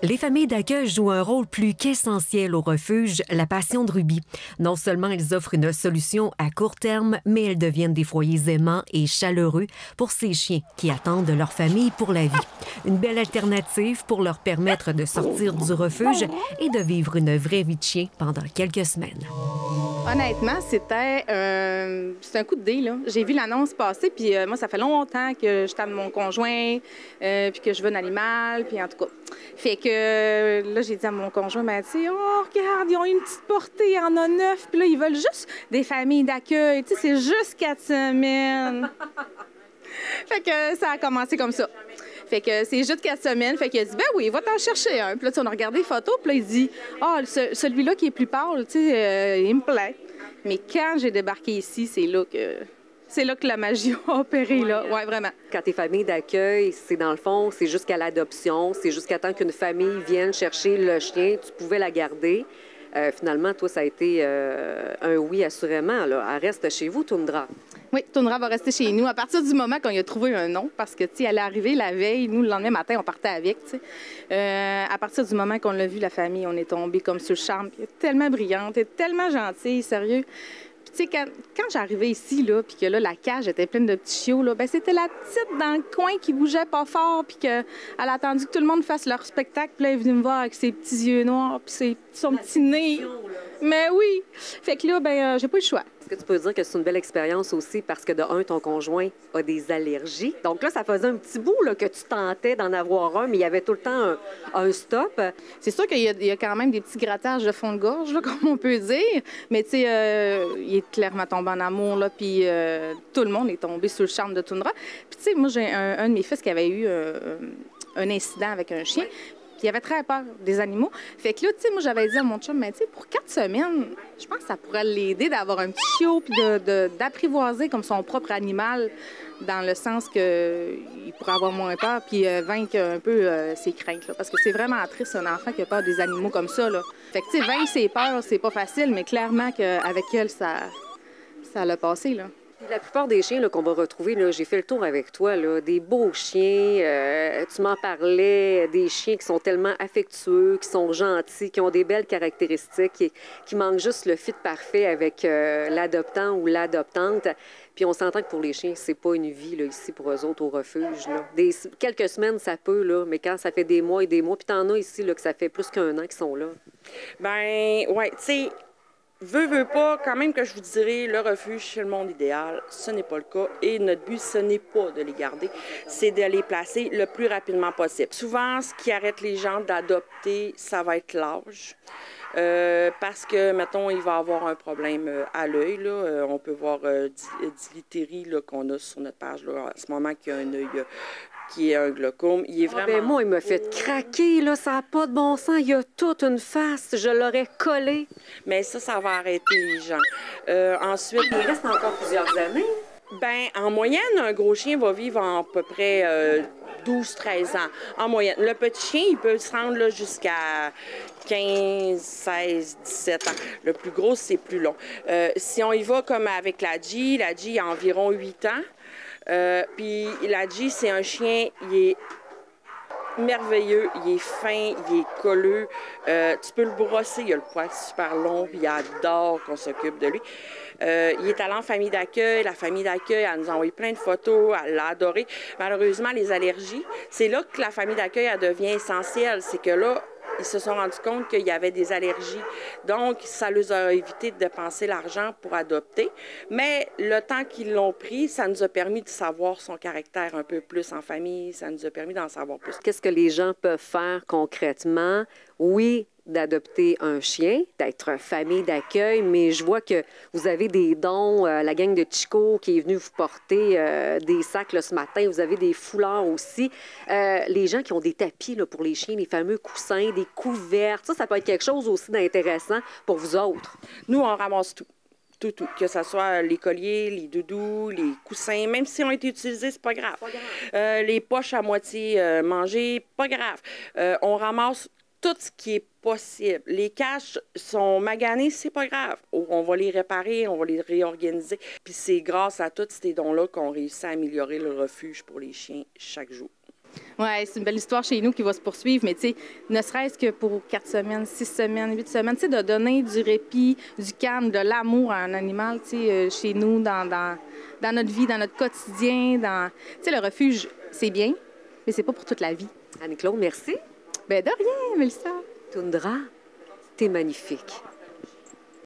Les familles d'accueil jouent un rôle plus qu'essentiel au refuge La Passion de Ruby. Non seulement elles offrent une solution à court terme, mais elles deviennent des foyers aimants et chaleureux pour ces chiens qui attendent leur famille pour la vie. Une belle alternative pour leur permettre de sortir du refuge et de vivre une vraie vie de chien pendant quelques semaines. Honnêtement, c'était un coup de dé, là. J'ai vu l'annonce passer, puis moi, ça fait longtemps que je tape mon conjoint, puis que je veux un animal, puis en tout cas. Fait que là, j'ai dit à mon conjoint, ben, tu sais, oh, regarde, ils ont une petite portée, il y en a 9, puis là, ils veulent juste des familles d'accueil, tu sais, c'est juste 4 semaines. Fait que ça a commencé comme ça. Fait que c'est juste 4 semaines. Fait qu'il a dit, ben oui, va t'en chercher un. Puis là, on a regardé les photos, puis là, il dit, ah, celui-là qui est plus pâle, tu sais, il me plaît. Mais quand j'ai débarqué ici, c'est là que la magie a opéré, là. Ouais, vraiment. Quand t'es famille d'accueil, c'est dans le fond, c'est jusqu'à l'adoption, c'est jusqu'à temps qu'une famille vienne chercher le chien, tu pouvais la garder. Finalement, toi, ça a été un oui, assurément, là. Elle reste chez vous, Toundra. Oui, Toundra va rester chez nous à partir du moment qu'on a trouvé un nom, parce que, tu sais, elle est arrivée la veille, nous, le lendemain matin, on partait avec, tu sais. À partir du moment qu'on l'a vu, la famille, on est tombé comme sur le charme. Elle est tellement brillante, elle est tellement gentille, sérieux. Tu sais, quand j'arrivais ici, là, puis que là, la cage était pleine de petits chiots, là, ben c'était la petite dans le coin qui bougeait pas fort, puis qu'elle a attendu que tout le monde fasse leur spectacle, puis là, elle est venue me voir avec ses petits yeux noirs, puis son petit nez. Mais oui! Fait que là, ben j'ai pas eu le choix. Est-ce que tu peux dire que c'est une belle expérience aussi parce que, de un, ton conjoint a des allergies? Donc là, ça faisait un petit bout là, que tu tentais d'en avoir un, mais il y avait tout le temps un stop. C'est sûr qu'il y a quand même des petits grattages de fond de gorge, là, comme on peut dire. Mais tu sais, il est clairement tombé en amour, là, puis tout le monde est tombé sous le charme de Toundra. Puis tu sais, moi, j'ai un de mes fils qui avait eu un incident avec un chien. Il avait très peur des animaux. Fait que là, tu sais, moi, j'avais dit à mon chum, mais tu sais, pour 4 semaines, je pense que ça pourrait l'aider d'avoir un petit chiot puis d'apprivoiser comme son propre animal, dans le sens qu'il pourrait avoir moins peur puis vaincre un peu ses craintes. Là, parce que c'est vraiment triste, un enfant qui a peur des animaux comme ça. Là. Fait que, tu sais, vaincre ses peurs, c'est pas facile, mais clairement qu'avec elle, ça l'a passé, là. La plupart des chiens qu'on va retrouver, j'ai fait le tour avec toi, là, des beaux chiens, tu m'en parlais, des chiens qui sont tellement affectueux, qui sont gentils, qui ont des belles caractéristiques, qui manquent juste le fit parfait avec l'adoptant ou l'adoptante. Puis on s'entend que pour les chiens, c'est pas une vie là, ici pour eux autres au refuge. Là. Quelques semaines, ça peut, là, mais quand ça fait des mois et des mois, puis t'en as ici là, que ça fait plus qu'1 an qu'ils sont là. Ben ouais, tu sais... Veux pas, quand même que je vous dirais, le refuge, c'est le monde idéal. Ce n'est pas le cas. Et notre but, ce n'est pas de les garder, c'est de les placer le plus rapidement possible. Souvent, ce qui arrête les gens d'adopter, ça va être l'âge. Parce que, mettons, il va avoir un problème à l'œil. On peut voir Diliteri qu'on a sur notre page là, à ce moment qui a un œil qui est un glaucome. Il est vraiment... Ben moi, il m'a fait craquer, là, ça n'a pas de bon sens. Il y a toute une face, je l'aurais collé. Mais ça va arrêter les gens. Ensuite... Il reste encore plusieurs années. Ben en moyenne, un gros chien va vivre à peu près 12-13 ans. En moyenne. Le petit chien, il peut se rendre là, jusqu'à 15, 16, 17 ans. Le plus gros, c'est plus long. Si on y va comme avec la G a environ 8 ans. Puis la G, c'est un chien, il est merveilleux, il est fin, il est colleux. Tu peux le brosser, il a le poil super long, puis il adore qu'on s'occupe de lui. Il est allé en famille d'accueil. La famille d'accueil, elle nous a envoyé plein de photos, elle l'a adoré. Malheureusement, les allergies, c'est là que la famille d'accueil, elle devient essentielle. C'est que là, ils se sont rendus compte qu'il y avait des allergies. Donc, ça leur a évité de dépenser l'argent pour adopter. Mais le temps qu'ils l'ont pris, ça nous a permis de savoir son caractère un peu plus en famille. Ça nous a permis d'en savoir plus. Qu'est-ce que les gens peuvent faire concrètement? Oui, d'adopter un chien, d'être famille d'accueil, mais je vois que vous avez des dons, la gang de Chico qui est venue vous porter des sacs là, ce matin, vous avez des foulards aussi. Les gens qui ont des tapis là, pour les chiens, les fameux coussins, des couvertes, ça peut être quelque chose aussi d'intéressant pour vous autres. Nous, on ramasse tout. Tout. Que ce soit les colliers, les doudous, les coussins, même si ont été utilisés, c'est pas grave. Les poches à moitié mangées, pas grave. On ramasse tout ce qui est possible. Les cages sont maganées, c'est pas grave. On va les réparer, on va les réorganiser. Puis c'est grâce à tous ces dons-là qu'on réussit à améliorer le refuge pour les chiens chaque jour. Oui, c'est une belle histoire chez nous qui va se poursuivre, mais tu sais, ne serait-ce que pour 4 semaines, 6 semaines, 8 semaines, tu sais, de donner du répit, du calme, de l'amour à un animal, tu sais, chez nous, dans notre vie, dans notre quotidien, tu sais, le refuge, c'est bien, mais c'est pas pour toute la vie. Annie-Claude, merci. Bien, de rien, Mélissa. Toundra, t'es magnifique.